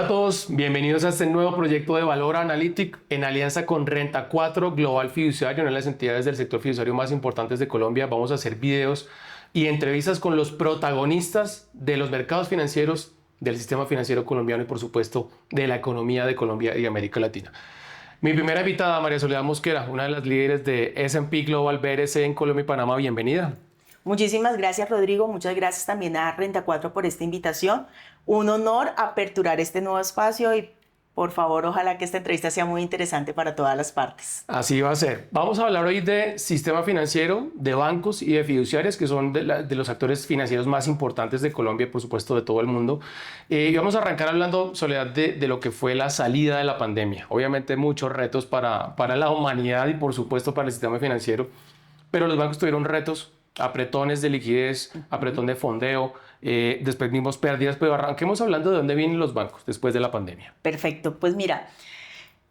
a todos, bienvenidos a este nuevo proyecto de Valor Analytic en alianza con Renta 4 Global Fiduciario, una de las entidades del sector fiduciario más importantes de Colombia. Vamos a hacer videos y entrevistas con los protagonistas de los mercados financieros, del sistema financiero colombiano y por supuesto de la economía de Colombia y América Latina. Mi primera invitada, María Soledad Mosquera, una de las líderes de S&P Global BRC en Colombia y Panamá. Bienvenida. Muchísimas gracias, Rodrigo. Muchas gracias también a Renta 4 por esta invitación. Un honor aperturar este nuevo espacio y, por favor, ojalá que esta entrevista sea muy interesante para todas las partes. Así va a ser. Vamos a hablar hoy de sistema financiero, de bancos y de fiduciarias, que son de los actores financieros más importantes de Colombia y, por supuesto, de todo el mundo. Y vamos a arrancar hablando, Soledad, de lo que fue la salida de la pandemia. Obviamente, muchos retos para la humanidad y, por supuesto, para el sistema financiero, pero los bancos tuvieron retos, apretones de liquidez, apretón de fondeo, después vimos pérdidas, pero arranquemos hablando de dónde vienen los bancos después de la pandemia. Perfecto, pues mira,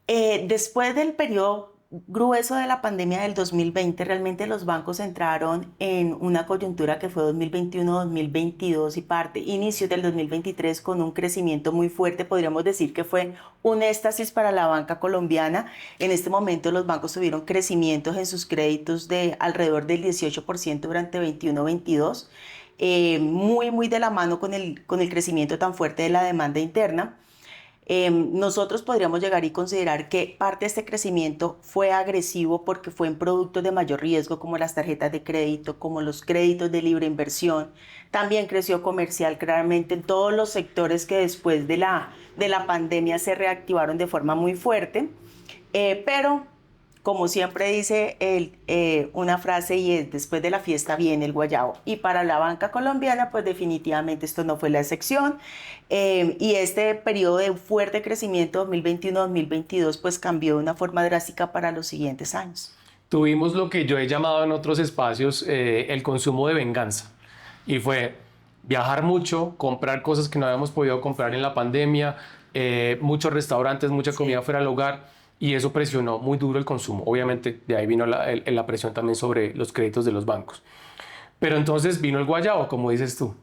después del periodo grueso de la pandemia del 2020, realmente los bancos entraron en una coyuntura que fue 2021-2022 y inicio del 2023 con un crecimiento muy fuerte. Podríamos decir que fue un éxtasis para la banca colombiana. En este momento los bancos tuvieron crecimientos en sus créditos de alrededor del 18% durante 21-22, muy de la mano con el crecimiento tan fuerte de la demanda interna. Nosotros podríamos llegar y considerar que parte de este crecimiento fue agresivo porque fue en productos de mayor riesgo como las tarjetas de crédito, como los créditos de libre inversión. También creció comercial, claramente en todos los sectores que después de la pandemia se reactivaron de forma muy fuerte, pero como siempre dice una frase, y es: después de la fiesta viene el guayabo. Y para la banca colombiana, pues definitivamente esto no fue la excepción. Y este periodo de fuerte crecimiento 2021-2022 pues cambió de una forma drástica para los siguientes años. Tuvimos lo que yo he llamado en otros espacios el consumo de venganza. Y fue viajar mucho, comprar cosas que no habíamos podido comprar en la pandemia, muchos restaurantes, mucha comida fuera del hogar. Y eso presionó muy duro el consumo. Obviamente, de ahí vino la presión también sobre los créditos de los bancos. Pero entonces vino el guayabo, como dices tú,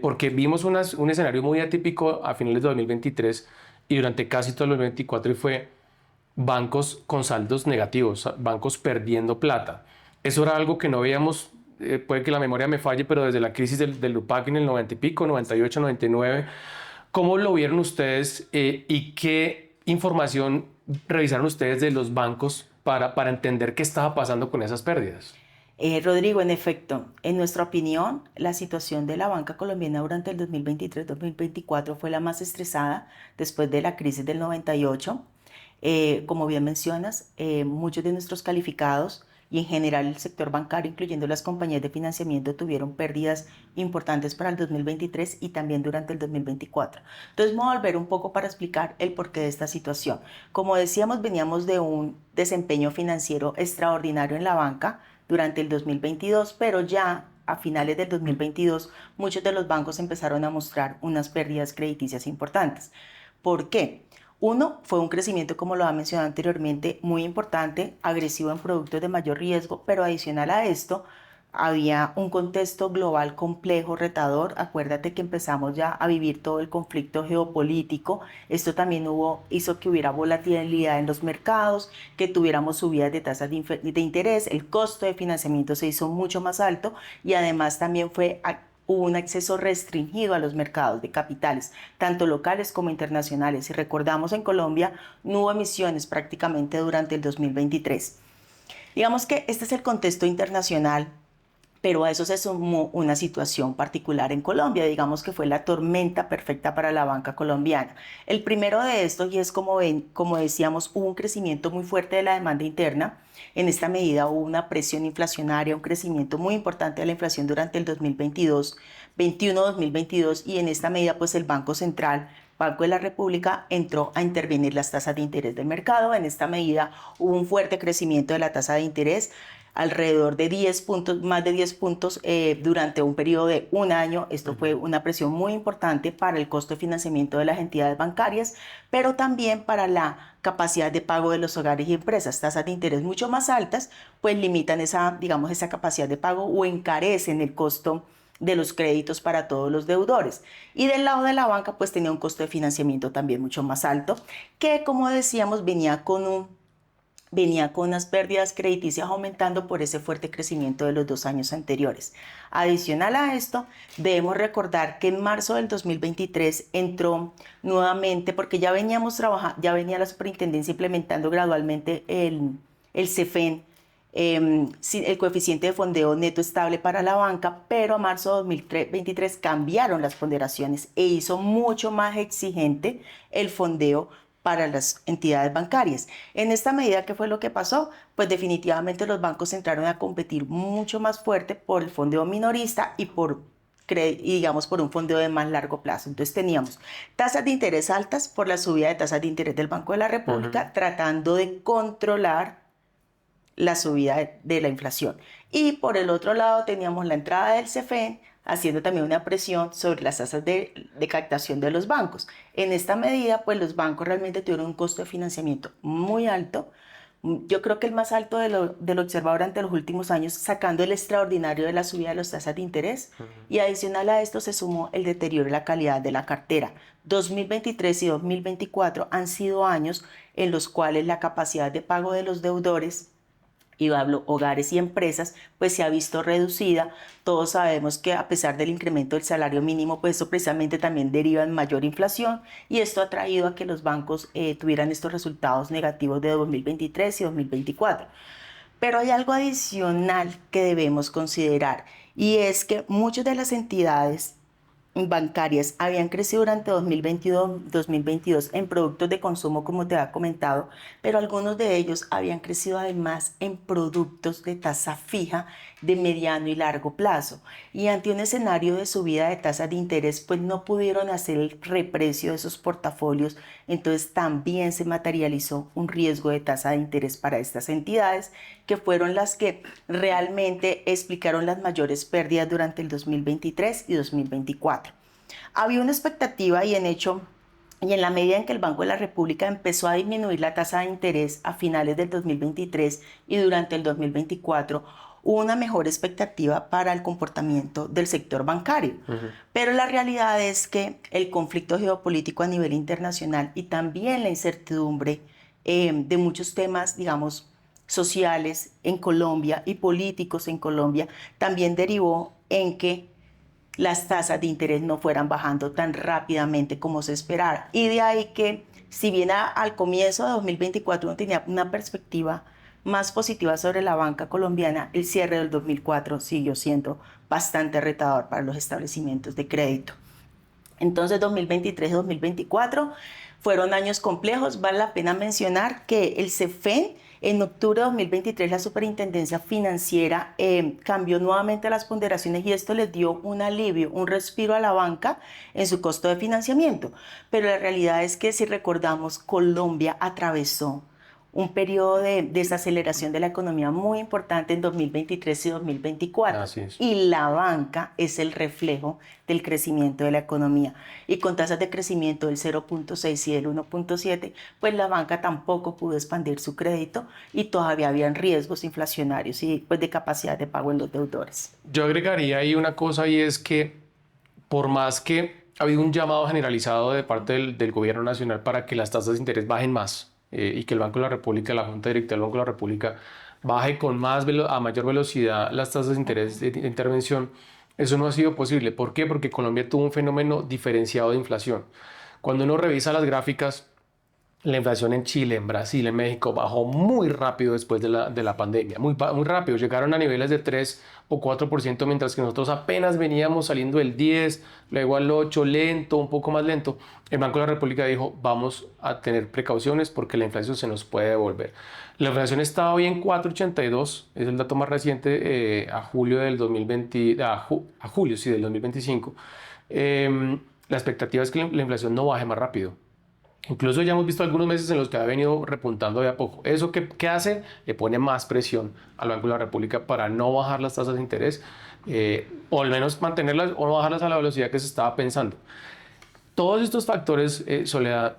porque vimos un escenario muy atípico a finales de 2023 y durante casi todo el 2024, y fue bancos con saldos negativos, bancos perdiendo plata. Eso era algo que no veíamos, puede que la memoria me falle, pero desde la crisis del Lupac en el 90 y pico, 98, 99. ¿Cómo lo vieron ustedes y qué información revisaron ustedes de los bancos para entender qué estaba pasando con esas pérdidas? Rodrigo, en efecto, en nuestra opinión, la situación de la banca colombiana durante el 2023-2024 fue la más estresada después de la crisis del 98. Como bien mencionas, muchos de nuestros calificados y en general el sector bancario, incluyendo las compañías de financiamiento, tuvieron pérdidas importantes para el 2023 y también durante el 2024. Entonces, voy a volver un poco para explicar el porqué de esta situación. Como decíamos, veníamos de un desempeño financiero extraordinario en la banca durante el 2022, pero ya a finales del 2022 muchos de los bancos empezaron a mostrar unas pérdidas crediticias importantes. ¿Por qué? Uno, fue un crecimiento, como lo ha mencionado anteriormente, muy importante, agresivo en productos de mayor riesgo, pero adicional a esto, había un contexto global complejo, retador. Acuérdate que empezamos ya a vivir todo el conflicto geopolítico. Esto también hizo que hubiera volatilidad en los mercados, que tuviéramos subidas de tasas de interés, el costo de financiamiento se hizo mucho más alto y además también hubo un acceso restringido a los mercados de capitales, tanto locales como internacionales. Si recordamos, en Colombia no hubo emisiones prácticamente durante el 2023. Digamos que este es el contexto internacional, pero a eso se sumó una situación particular en Colombia, digamos que fue la tormenta perfecta para la banca colombiana. El primero de estos, y es como decíamos, hubo un crecimiento muy fuerte de la demanda interna. En esta medida hubo una presión inflacionaria, un crecimiento muy importante de la inflación durante el 2021-2022, y en esta medida pues el Banco Central, Banco de la República, entró a intervenir las tasas de interés del mercado. En esta medida hubo un fuerte crecimiento de la tasa de interés, alrededor de 10 puntos, más de 10 puntos durante un periodo de un año. Esto fue una presión muy importante para el costo de financiamiento de las entidades bancarias, pero también para la capacidad de pago de los hogares y empresas. Tasas de interés mucho más altas pues limitan esa capacidad de pago o encarecen el costo de los créditos para todos los deudores. Y del lado de la banca, pues tenía un costo de financiamiento también mucho más alto, que como decíamos venía con unas pérdidas crediticias aumentando por ese fuerte crecimiento de los 2 años anteriores. Adicional a esto, debemos recordar que en marzo del 2023 entró nuevamente, porque ya veníamos trabajando, ya venía la superintendencia implementando gradualmente el CEFEN, el coeficiente de fondeo neto estable para la banca, pero a marzo de 2023 cambiaron las ponderaciones e hizo mucho más exigente el fondeo para las entidades bancarias. En esta medida, ¿qué fue lo que pasó? Pues definitivamente los bancos entraron a competir mucho más fuerte por el fondeo minorista y digamos por un fondeo de más largo plazo. Entonces teníamos tasas de interés altas por la subida de tasas de interés del Banco de la República, tratando de controlar la subida de la inflación. Y por el otro lado teníamos la entrada del CEFEN, haciendo también una presión sobre las tasas de captación de los bancos. En esta medida, pues los bancos realmente tuvieron un costo de financiamiento muy alto. Yo creo que el más alto de lo observado durante los últimos años, sacando el extraordinario de la subida de las tasas de interés. Y adicional a esto se sumó el deterioro de la calidad de la cartera. 2023 y 2024 han sido años en los cuales la capacidad de pago de los deudores, y hablo hogares y empresas, pues se ha visto reducida. Todos sabemos que a pesar del incremento del salario mínimo, pues eso precisamente también deriva en mayor inflación, y esto ha traído a que los bancos tuvieran estos resultados negativos de 2023 y 2024. Pero hay algo adicional que debemos considerar, y es que muchas de las entidades bancarias habían crecido durante 2022 en productos de consumo, como te había comentado, pero algunos de ellos habían crecido además en productos de tasa fija de mediano y largo plazo. Y ante un escenario de subida de tasas de interés, pues no pudieron hacer el reprecio de esos portafolios. Entonces también se materializó un riesgo de tasa de interés para estas entidades, que fueron las que realmente explicaron las mayores pérdidas durante el 2023 y 2024. Había una expectativa y en la medida en que el Banco de la República empezó a disminuir la tasa de interés a finales del 2023 y durante el 2024, hubo una mejor expectativa para el comportamiento del sector bancario. Pero la realidad es que el conflicto geopolítico a nivel internacional y también la incertidumbre de muchos temas, digamos, sociales en Colombia y políticos en Colombia, también derivó en que las tasas de interés no fueran bajando tan rápidamente como se esperara. Y de ahí que, si bien al comienzo de 2024 uno tenía una perspectiva más positiva sobre la banca colombiana, el cierre del 2004 siguió siendo bastante retador para los establecimientos de crédito. Entonces 2023 y 2024 fueron años complejos. Vale la pena mencionar que el CEFEN, en octubre de 2023, la Superintendencia Financiera cambió nuevamente las ponderaciones, y esto les dio un alivio, un respiro a la banca en su costo de financiamiento. Pero la realidad es que, si recordamos, Colombia atravesó un periodo de desaceleración de la economía muy importante en 2023 y 2024. Así es. Y la banca es el reflejo del crecimiento de la economía. Y con tasas de crecimiento del 0.6 y del 1.7, pues la banca tampoco pudo expandir su crédito, y todavía habían riesgos inflacionarios y pues de capacidad de pago en los deudores. Yo agregaría ahí una cosa, y es que por más que ha habido un llamado generalizado de parte del gobierno nacional para que las tasas de interés bajen más, y que el Banco de la República, la Junta Directiva del Banco de la República, baje a mayor velocidad las tasas de interés de intervención, eso no ha sido posible. ¿Por qué? Porque Colombia tuvo un fenómeno diferenciado de inflación. Cuando uno revisa las gráficas, la inflación en Chile, en Brasil, en México bajó muy rápido después de la pandemia, muy rápido. Llegaron a niveles de 3 o 4%, mientras que nosotros apenas veníamos saliendo del 10, luego al 8, lento, un poco más lento. El Banco de la República dijo, vamos a tener precauciones porque la inflación se nos puede devolver. La inflación estaba hoy en 4,82, es el dato más reciente, a julio del 2020, a julio, sí, del 2025. La expectativa es que la inflación no baje más rápido. Incluso ya hemos visto algunos meses en los que ha venido repuntando de a poco. ¿Eso qué hace? Le pone más presión al Banco de la República para no bajar las tasas de interés, o al menos mantenerlas o no bajarlas a la velocidad que se estaba pensando. Todos estos factores, Soledad,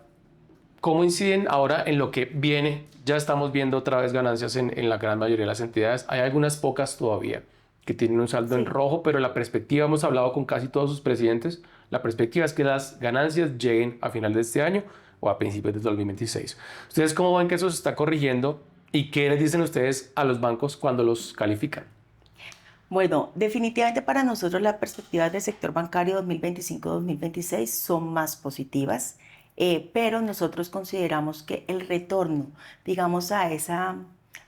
¿cómo inciden ahora en lo que viene? Ya estamos viendo otra vez ganancias en la gran mayoría de las entidades. Hay algunas pocas todavía que tienen un saldo en Sí. rojo, pero la perspectiva, hemos hablado con casi todos sus presidentes, la perspectiva es que las ganancias lleguen a final de este año o a principios de 2026. ¿Ustedes cómo ven que eso se está corrigiendo y qué les dicen ustedes a los bancos cuando los califican? Bueno, definitivamente para nosotros las perspectivas del sector bancario 2025-2026 son más positivas, pero nosotros consideramos que el retorno, digamos, a ese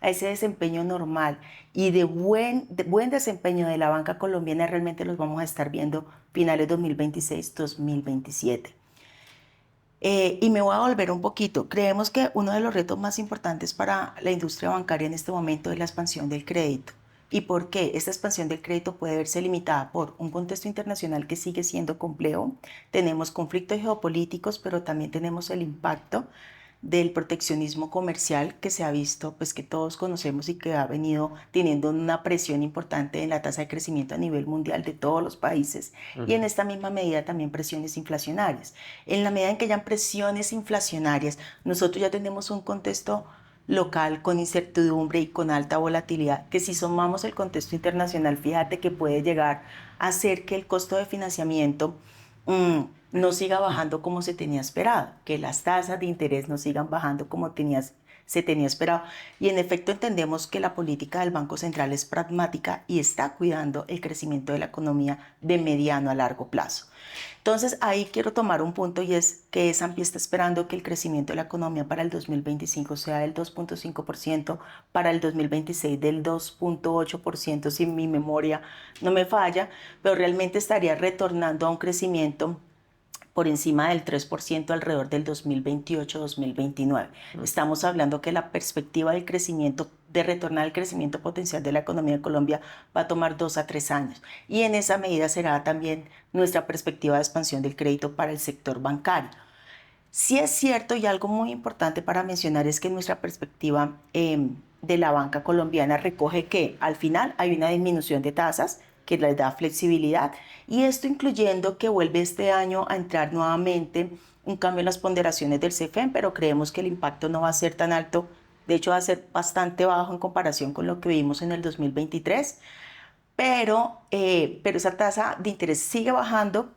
desempeño normal y de buen desempeño de la banca colombiana realmente los vamos a estar viendo finales 2026-2027. Y me voy a volver un poquito. Creemos que uno de los retos más importantes para la industria bancaria en este momento es la expansión del crédito. ¿Y por qué? Esta expansión del crédito puede verse limitada por un contexto internacional que sigue siendo complejo. Tenemos conflictos geopolíticos, pero también tenemos el impacto del proteccionismo comercial que se ha visto, pues que todos conocemos y que ha venido teniendo una presión importante en la tasa de crecimiento a nivel mundial de todos los países y en esta misma medida también presiones inflacionarias. En la medida en que hayan presiones inflacionarias, nosotros ya tenemos un contexto local con incertidumbre y con alta volatilidad, que si sumamos el contexto internacional, fíjate que puede llegar a hacer que el costo de financiamiento no siga bajando como se tenía esperado, que las tasas de interés no sigan bajando como se tenía esperado. Y en efecto entendemos que la política del Banco Central es pragmática y está cuidando el crecimiento de la economía de mediano a largo plazo. Entonces ahí quiero tomar un punto y es que S&P está esperando que el crecimiento de la economía para el 2025 sea del 2.5%, para el 2026 del 2.8%, si mi memoria no me falla, pero realmente estaría retornando a un crecimiento por encima del 3% alrededor del 2028-2029. Estamos hablando que la perspectiva del crecimiento, de retornar al crecimiento potencial de la economía de Colombia va a tomar 2 a 3 años. Y en esa medida será también nuestra perspectiva de expansión del crédito para el sector bancario. Sí es cierto y algo muy importante para mencionar es que nuestra perspectiva de la banca colombiana recoge que al final hay una disminución de tasas que les da flexibilidad y esto incluyendo que vuelve este año a entrar nuevamente un cambio en las ponderaciones del CFM, pero creemos que el impacto no va a ser tan alto, de hecho va a ser bastante bajo en comparación con lo que vimos en el 2023, pero esa tasa de interés sigue bajando,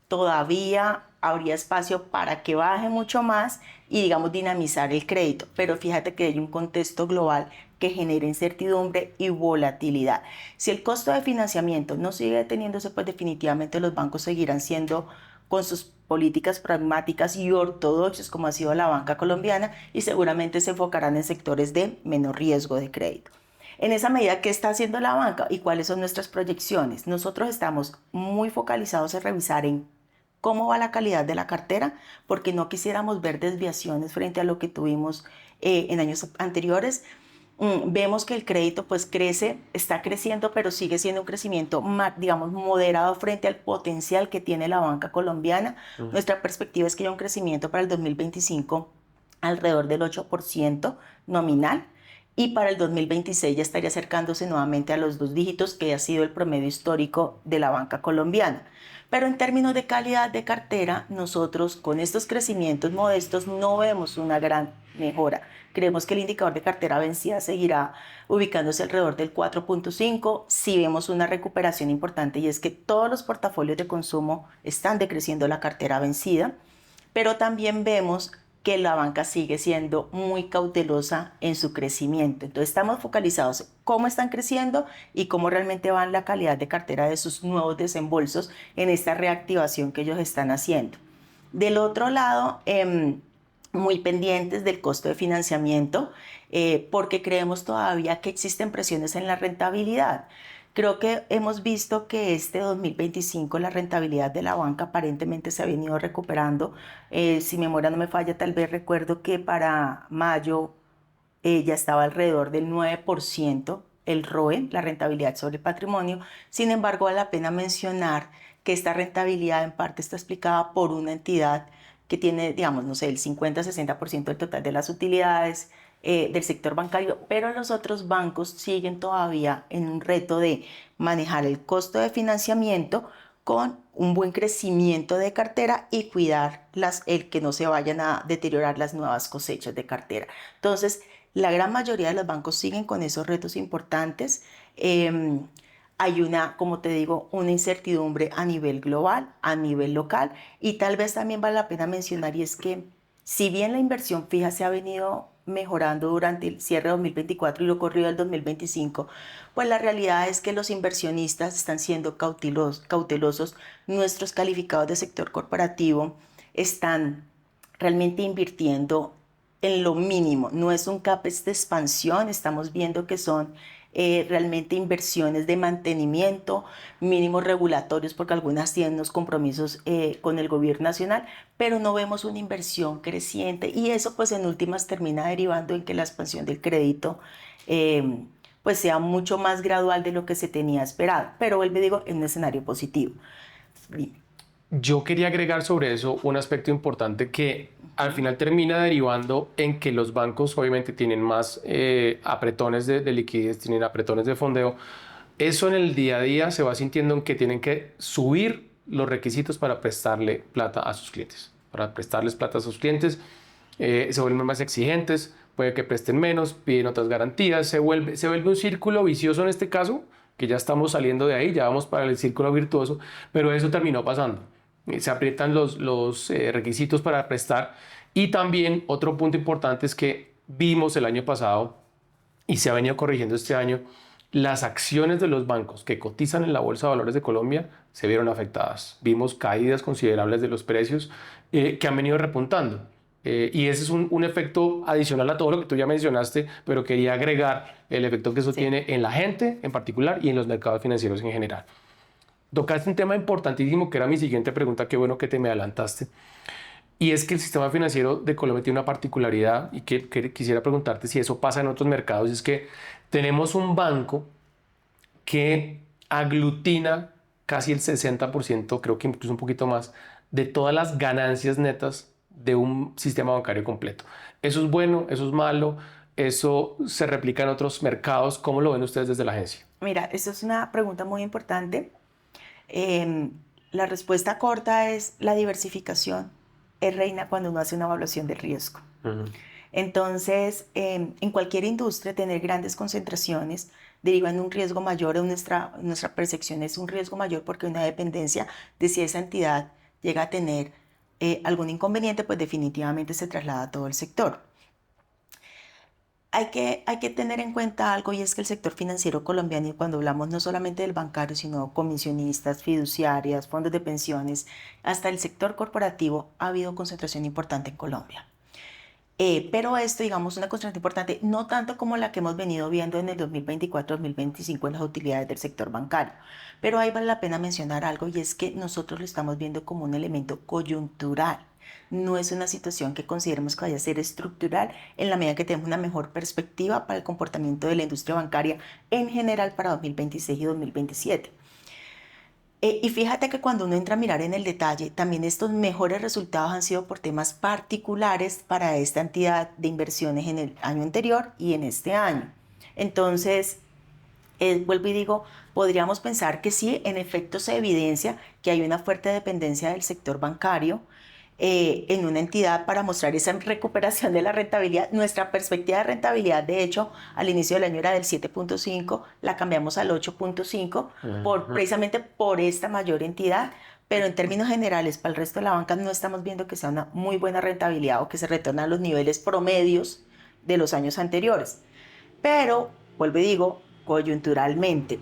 todavía habría espacio para que baje mucho más y, digamos, dinamizar el crédito. Pero fíjate que hay un contexto global que genera incertidumbre y volatilidad. Si el costo de financiamiento no sigue deteniéndose, pues definitivamente los bancos seguirán siendo con sus políticas pragmáticas y ortodoxas como ha sido la banca colombiana y seguramente se enfocarán en sectores de menor riesgo de crédito. En esa medida, ¿qué está haciendo la banca y cuáles son nuestras proyecciones? Nosotros estamos muy focalizados en revisar en cómo va la calidad de la cartera, porque no quisiéramos ver desviaciones frente a lo que tuvimos en años anteriores. Vemos que el crédito pues crece, está creciendo, pero sigue siendo un crecimiento, digamos, moderado frente al potencial que tiene la banca colombiana. Nuestra perspectiva es que haya un crecimiento para el 2025 alrededor del 8% nominal y para el 2026 ya estaría acercándose nuevamente a los 2 dígitos, que ha sido el promedio histórico de la banca colombiana. Pero en términos de calidad de cartera, nosotros con estos crecimientos modestos no vemos una gran mejora. Creemos que el indicador de cartera vencida seguirá ubicándose alrededor del 4.5. Si vemos una recuperación importante y es que todos los portafolios de consumo están decreciendo la cartera vencida, pero también vemos que la banca sigue siendo muy cautelosa en su crecimiento. Entonces estamos focalizados en cómo están creciendo y cómo realmente va la calidad de cartera de sus nuevos desembolsos en esta reactivación que ellos están haciendo. Del otro lado, muy pendientes del costo de financiamiento, porque creemos todavía que existen presiones en la rentabilidad. Creo que hemos visto que este 2025 la rentabilidad de la banca aparentemente se ha venido recuperando. Si mi memoria no me falla, tal vez recuerdo que para mayo ya estaba alrededor del 9% el ROE, la rentabilidad sobre el patrimonio. Sin embargo, vale la pena mencionar que esta rentabilidad en parte está explicada por una entidad que tiene, digamos, no sé, el 50-60% del total de las utilidades del sector bancario, pero los otros bancos siguen todavía en un reto de manejar el costo de financiamiento con un buen crecimiento de cartera y cuidar el que no se vayan a deteriorar las nuevas cosechas de cartera. Entonces, la gran mayoría de los bancos siguen con esos retos importantes. hay una, como te digo, una incertidumbre a nivel global, a nivel local, y tal vez también vale la pena mencionar, y es que si bien la inversión fija se ha venido mejorando durante el cierre de 2024 y lo corrido del 2025, pues la realidad es que los inversionistas están siendo cautelosos. Nuestros calificados de sector corporativo están realmente invirtiendo en lo mínimo. No es un CAPEX de expansión, estamos viendo que son realmente inversiones de mantenimiento, mínimos regulatorios, porque algunas tienen unos compromisos con el gobierno nacional, pero no vemos una inversión creciente, y eso pues en últimas termina derivando en que la expansión del crédito pues sea mucho más gradual de lo que se tenía esperado, pero vuelvo y digo, en un escenario positivo. Dime. Yo quería agregar sobre eso un aspecto importante que al final termina derivando en que los bancos obviamente tienen más apretones de liquidez, tienen apretones de fondeo. Eso en el día a día se va sintiendo en que tienen que subir los requisitos para prestarle plata a sus clientes. Para prestarles plata a sus clientes se vuelven más exigentes, puede que presten menos, piden otras garantías, se vuelve un círculo vicioso en este caso, que ya estamos saliendo de ahí, ya vamos para el círculo virtuoso, pero eso terminó pasando. Se aprietan los requisitos para prestar, y también otro punto importante es que vimos el año pasado y se ha venido corrigiendo este año, las acciones de los bancos que cotizan en la Bolsa de Valores de Colombia se vieron afectadas. Vimos caídas considerables de los precios que han venido repuntando. Y ese es un efecto adicional a todo lo que tú ya mencionaste, pero quería agregar el efecto que eso tiene en la gente en particular y en los mercados financieros en general. Tocaste un tema importantísimo que era mi siguiente pregunta, qué bueno que te me adelantaste. Y es que el sistema financiero de Colombia tiene una particularidad y que quisiera preguntarte si eso pasa en otros mercados. Es que tenemos un banco que aglutina casi el 60%, creo que incluso un poquito más, de todas las ganancias netas de un sistema bancario completo. ¿Eso es bueno? ¿Eso es malo? ¿Eso se replica en otros mercados? ¿Cómo lo ven ustedes desde la agencia? Mira, esa es una pregunta muy importante. Eh, la respuesta corta es la diversificación es reina cuando uno hace una evaluación de riesgo. Entonces, en cualquier industria, tener grandes concentraciones deriva en un riesgo mayor. En nuestra percepción es un riesgo mayor porque una dependencia de si esa entidad llega a tener algún inconveniente, pues definitivamente se traslada a todo el sector. Hay que tener en cuenta algo, y es que el sector financiero colombiano, y cuando hablamos no solamente del bancario, sino comisionistas, fiduciarias, fondos de pensiones, hasta el sector corporativo, ha habido concentración importante en Colombia. Pero esto, digamos, una constante importante, no tanto como la que hemos venido viendo en el 2024-2025 en las utilidades del sector bancario. Pero ahí vale la pena mencionar algo, y es que nosotros lo estamos viendo como un elemento coyuntural. No es una situación que consideremos que vaya a ser estructural, en la medida que tenemos una mejor perspectiva para el comportamiento de la industria bancaria en general para 2026 y 2027. Y fíjate que cuando uno entra a mirar en el detalle, también estos mejores resultados han sido por temas particulares para esta entidad de inversiones en el año anterior y en este año. Entonces, vuelvo y digo, podríamos pensar que sí, en efecto se evidencia que hay una fuerte dependencia del sector bancario en una entidad para mostrar esa recuperación de la rentabilidad. Nuestra perspectiva de rentabilidad, de hecho, al inicio del año era del 7.5, la cambiamos al 8.5 precisamente por esta mayor entidad, pero en términos generales para el resto de la banca no estamos viendo que sea una muy buena rentabilidad o que se retorne a los niveles promedios de los años anteriores. Pero, vuelvo y digo, coyunturalmente.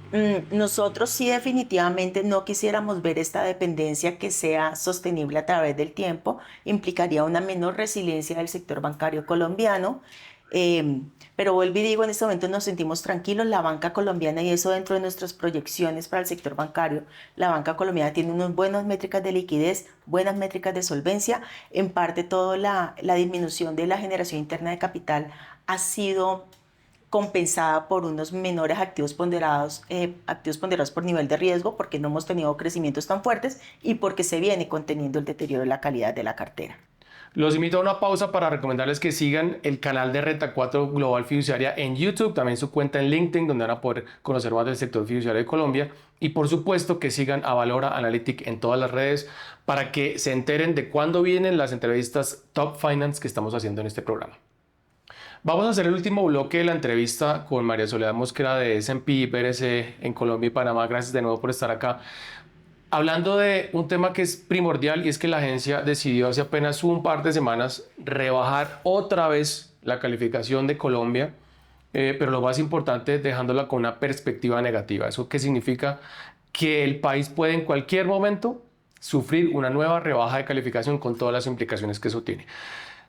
Nosotros sí definitivamente no quisiéramos ver esta dependencia que sea sostenible a través del tiempo. Implicaría una menor resiliencia del sector bancario colombiano. Pero vuelvo y digo, en este momento nos sentimos tranquilos. La banca colombiana, y eso dentro de nuestras proyecciones para el sector bancario, la banca colombiana tiene unas buenas métricas de liquidez, buenas métricas de solvencia. En parte, toda la disminución de la generación interna de capital ha sido compensada por unos menores activos ponderados por nivel de riesgo, porque no hemos tenido crecimientos tan fuertes y porque se viene conteniendo el deterioro de la calidad de la cartera. Los invito a una pausa para recomendarles que sigan el canal de Renta 4 Global Fiduciaria en YouTube, también su cuenta en LinkedIn, donde van a poder conocer más del sector fiduciario de Colombia, y por supuesto que sigan a Valora Analytic en todas las redes para que se enteren de cuándo vienen las entrevistas Top Finance que estamos haciendo en este programa. Vamos a hacer el último bloque de la entrevista con María Soledad Mosquera de S&P PRC en Colombia y Panamá. Gracias de nuevo por estar acá. Hablando de un tema que es primordial, y es que la agencia decidió hace apenas un par de semanas rebajar otra vez la calificación de Colombia, pero lo más importante, dejándola con una perspectiva negativa. ¿Eso qué significa? Que el país puede en cualquier momento sufrir una nueva rebaja de calificación con todas las implicaciones que eso tiene.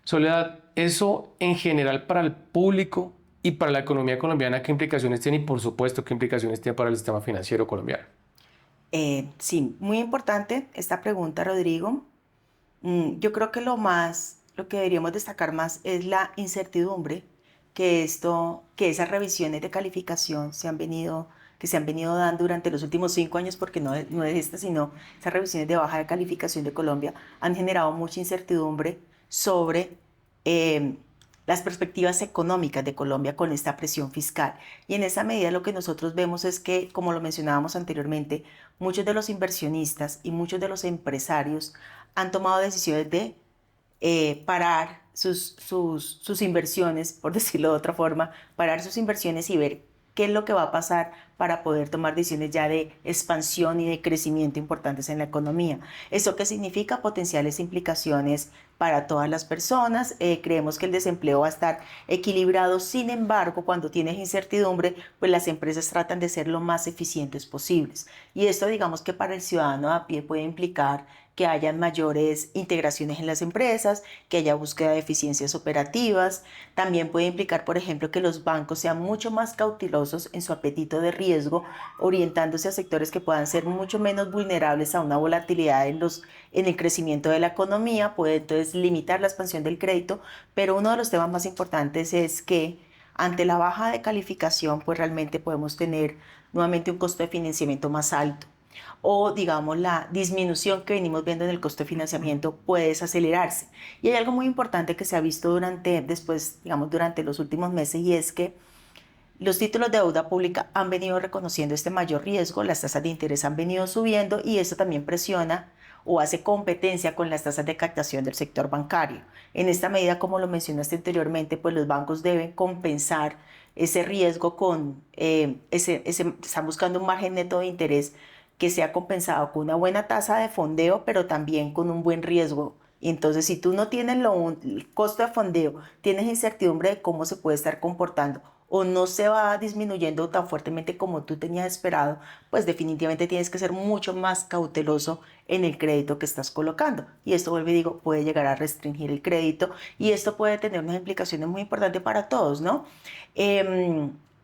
Soledad, eso en general para el público y para la economía colombiana, ¿qué implicaciones tiene? Y por supuesto, ¿qué implicaciones tiene para el sistema financiero colombiano? Sí, muy importante esta pregunta, Rodrigo. Yo creo que lo que deberíamos destacar más es la incertidumbre que esas revisiones de calificación que se han venido dando durante los últimos 5 años, porque no es esta, sino esas revisiones de baja de calificación de Colombia han generado mucha incertidumbre sobre eh, las perspectivas económicas de Colombia con esta presión fiscal. Y en esa medida lo que nosotros vemos es que, como lo mencionábamos anteriormente, muchos de los inversionistas y muchos de los empresarios han tomado decisiones de parar sus inversiones, por decirlo de otra forma, parar sus inversiones y ver qué es lo que va a pasar para poder tomar decisiones ya de expansión y de crecimiento importantes en la economía. ¿Eso qué significa? Potenciales implicaciones para todas las personas. Creemos que el desempleo va a estar equilibrado. Sin embargo, cuando tienes incertidumbre, pues las empresas tratan de ser lo más eficientes posibles. Y esto, digamos que para el ciudadano a pie puede implicar que hayan mayores integraciones en las empresas, que haya búsqueda de eficiencias operativas. También puede implicar, por ejemplo, que los bancos sean mucho más cautelosos en su apetito de riesgo, orientándose a sectores que puedan ser mucho menos vulnerables a una volatilidad en el crecimiento de la economía. Puede entonces limitar la expansión del crédito, pero uno de los temas más importantes es que ante la baja de calificación, pues realmente podemos tener nuevamente un costo de financiamiento más alto, o digamos la disminución que venimos viendo en el costo de financiamiento puede desacelerarse. Y hay algo muy importante que se ha visto durante los últimos meses, y es que los títulos de deuda pública han venido reconociendo este mayor riesgo, las tasas de interés han venido subiendo y eso también presiona o hace competencia con las tasas de captación del sector bancario. En esta medida, como lo mencionaste anteriormente, pues los bancos deben compensar ese riesgo están buscando un margen neto de interés que sea compensado con una buena tasa de fondeo, pero también con un buen riesgo. Y entonces, si tú no tienes el costo de fondeo, tienes incertidumbre de cómo se puede estar comportando o no se va disminuyendo tan fuertemente como tú tenías esperado, pues definitivamente tienes que ser mucho más cauteloso en el crédito que estás colocando. Y esto, vuelvo y digo, puede llegar a restringir el crédito y esto puede tener unas implicaciones muy importantes para todos, ¿no?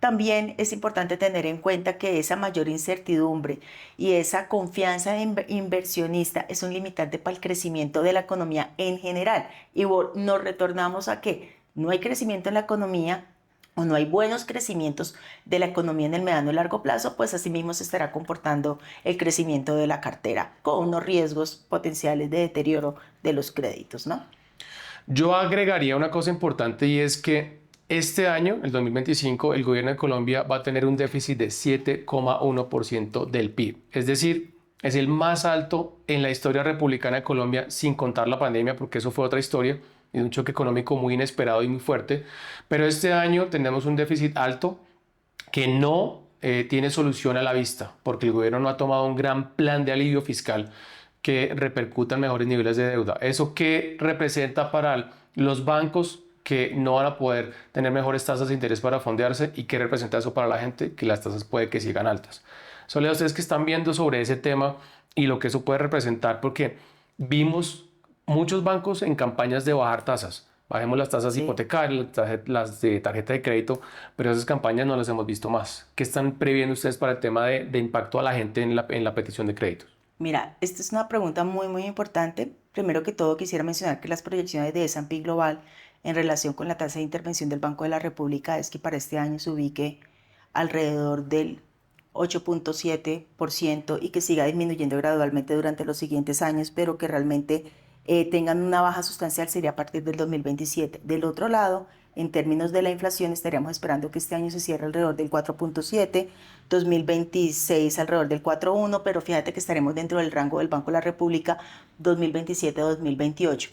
También es importante tener en cuenta que esa mayor incertidumbre y esa confianza de inversionista es un limitante para el crecimiento de la economía en general. Y nos retornamos a que no hay crecimiento en la economía o no hay buenos crecimientos de la economía en el mediano y largo plazo, pues así mismo se estará comportando el crecimiento de la cartera con unos riesgos potenciales de deterioro de los créditos, ¿no? Yo agregaría una cosa importante y es que este año, el 2025, el gobierno de Colombia va a tener un déficit de 7,1% del PIB. Es decir, es el más alto en la historia republicana de Colombia, sin contar la pandemia, porque eso fue otra historia y un choque económico muy inesperado y muy fuerte. Pero este año tenemos un déficit alto que no tiene solución a la vista, porque el gobierno no ha tomado un gran plan de alivio fiscal que repercuta en mejores niveles de deuda. ¿Eso qué representa para los bancos que no van a poder tener mejores tasas de interés para fondearse? ¿Y qué representa eso para la gente? Que las tasas puede que sigan altas. Solo ustedes que están viendo sobre ese tema y lo que eso puede representar, porque vimos muchos bancos en campañas de bajar tasas. Bajemos las tasas Sí. hipotecarias, las de tarjeta de crédito, pero esas campañas no las hemos visto más. ¿Qué están previendo ustedes para el tema de impacto a la gente en la petición de créditos? Mira, esta es una pregunta muy, muy importante. Primero que todo, quisiera mencionar que las proyecciones de S&P Global en relación con la tasa de intervención del Banco de la República es que para este año se ubique alrededor del 8,7% y que siga disminuyendo gradualmente durante los siguientes años, pero que realmente tengan una baja sustancial sería a partir del 2027. Del otro lado, en términos de la inflación, estaríamos esperando que este año se cierre alrededor del 4,7, 2026 alrededor del 4,1, pero fíjate que estaremos dentro del rango del Banco de la República 2027-2028.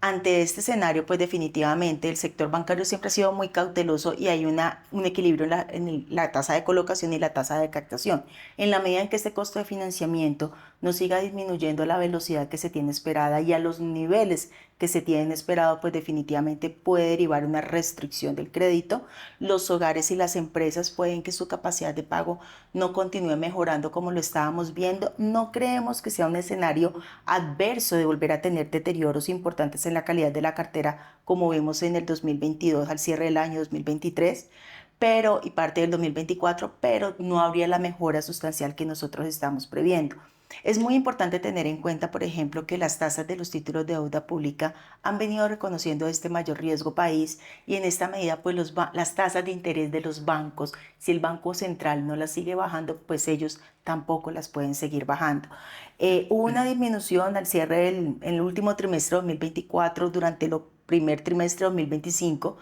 Ante este escenario, pues definitivamente el sector bancario siempre ha sido muy cauteloso y hay un equilibrio en la tasa de colocación y la tasa de captación. En la medida en que este costo de financiamiento no siga disminuyendo a la velocidad que se tiene esperada y a los niveles que se tienen esperado, pues definitivamente puede derivar una restricción del crédito. Los hogares y las empresas pueden que su capacidad de pago no continúe mejorando como lo estábamos viendo. No creemos que sea un escenario adverso de volver a tener deterioros importantes en la calidad de la cartera, como vimos en el 2022 al cierre del año 2023, y parte del 2024, pero no habría la mejora sustancial que nosotros estamos previendo. Es muy importante tener en cuenta, por ejemplo, que las tasas de los títulos de deuda pública han venido reconociendo este mayor riesgo país y en esta medida, pues las tasas de interés de los bancos, si el Banco Central no las sigue bajando, pues ellos tampoco las pueden seguir bajando. Hubo una disminución al cierre en el último trimestre de 2024 durante el primer trimestre de 2025,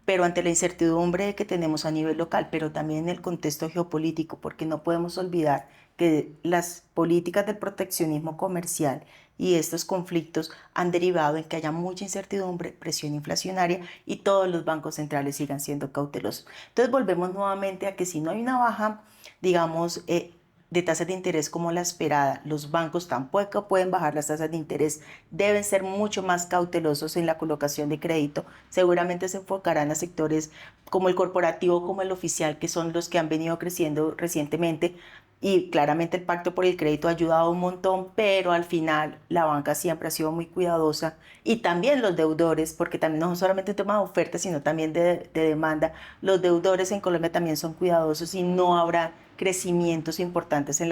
pero ante la incertidumbre que tenemos a nivel local, pero también en el contexto geopolítico, porque no podemos olvidar que las políticas de proteccionismo comercial y estos conflictos han derivado en que haya mucha incertidumbre, presión inflacionaria y todos los bancos centrales sigan siendo cautelosos. Entonces volvemos nuevamente a que si no hay una baja, digamos, de tasas de interés como la esperada, los bancos tampoco pueden bajar las tasas de interés, deben ser mucho más cautelosos en la colocación de crédito, seguramente se enfocarán a sectores como el corporativo, como el oficial, que son los que han venido creciendo recientemente, y claramente el Pacto por el Crédito ha ayudado un montón, pero al final la banca siempre ha sido muy cuidadosa y también los deudores, porque también no solamente un tema de oferta, sino también de demanda. Los deudores en Colombia también son cuidadosos y no habrá crecimientos importantes en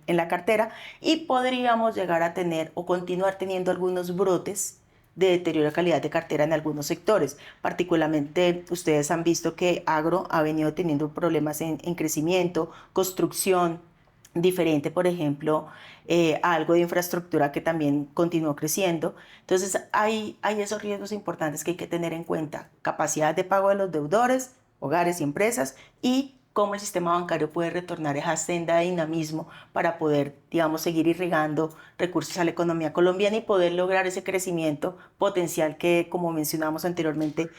la cartera y podríamos llegar a tener o continuar teniendo algunos brotes de deterioro de calidad de cartera en algunos sectores. Particularmente, ustedes han visto que agro ha venido teniendo problemas en crecimiento, construcción, diferente, por ejemplo, algo de infraestructura que también continuó creciendo. Entonces, hay esos riesgos importantes que hay que tener en cuenta. Capacidad de pago de los deudores, hogares y empresas y cómo el sistema bancario puede retornar esa senda de dinamismo para poder, digamos, seguir irrigando recursos a la economía colombiana y poder lograr ese crecimiento potencial que, como mencionamos anteriormente,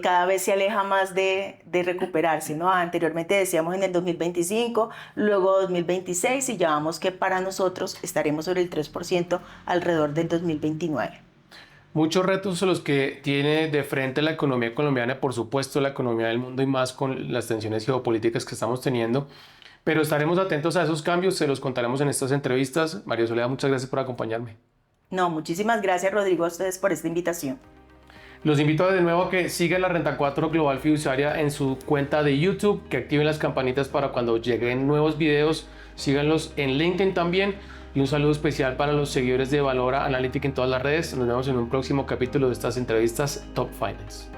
cada vez se aleja más de recuperarse, ¿no? Anteriormente decíamos en el 2025, luego 2026 y ya vamos que para nosotros estaremos sobre el 3% alrededor del 2029. Muchos retos son los que tiene de frente la economía colombiana, por supuesto la economía del mundo y más con las tensiones geopolíticas que estamos teniendo, pero estaremos atentos a esos cambios, se los contaremos en estas entrevistas. María Soledad, muchas gracias por acompañarme. No, muchísimas gracias, Rodrigo, a ustedes por esta invitación. Los invito de nuevo a que sigan la Renta 4 Global Fiduciaria en su cuenta de YouTube, que activen las campanitas para cuando lleguen nuevos videos, síganlos en LinkedIn también. Y un saludo especial para los seguidores de Valora Analytic en todas las redes. Nos vemos en un próximo capítulo de estas entrevistas Top Finance.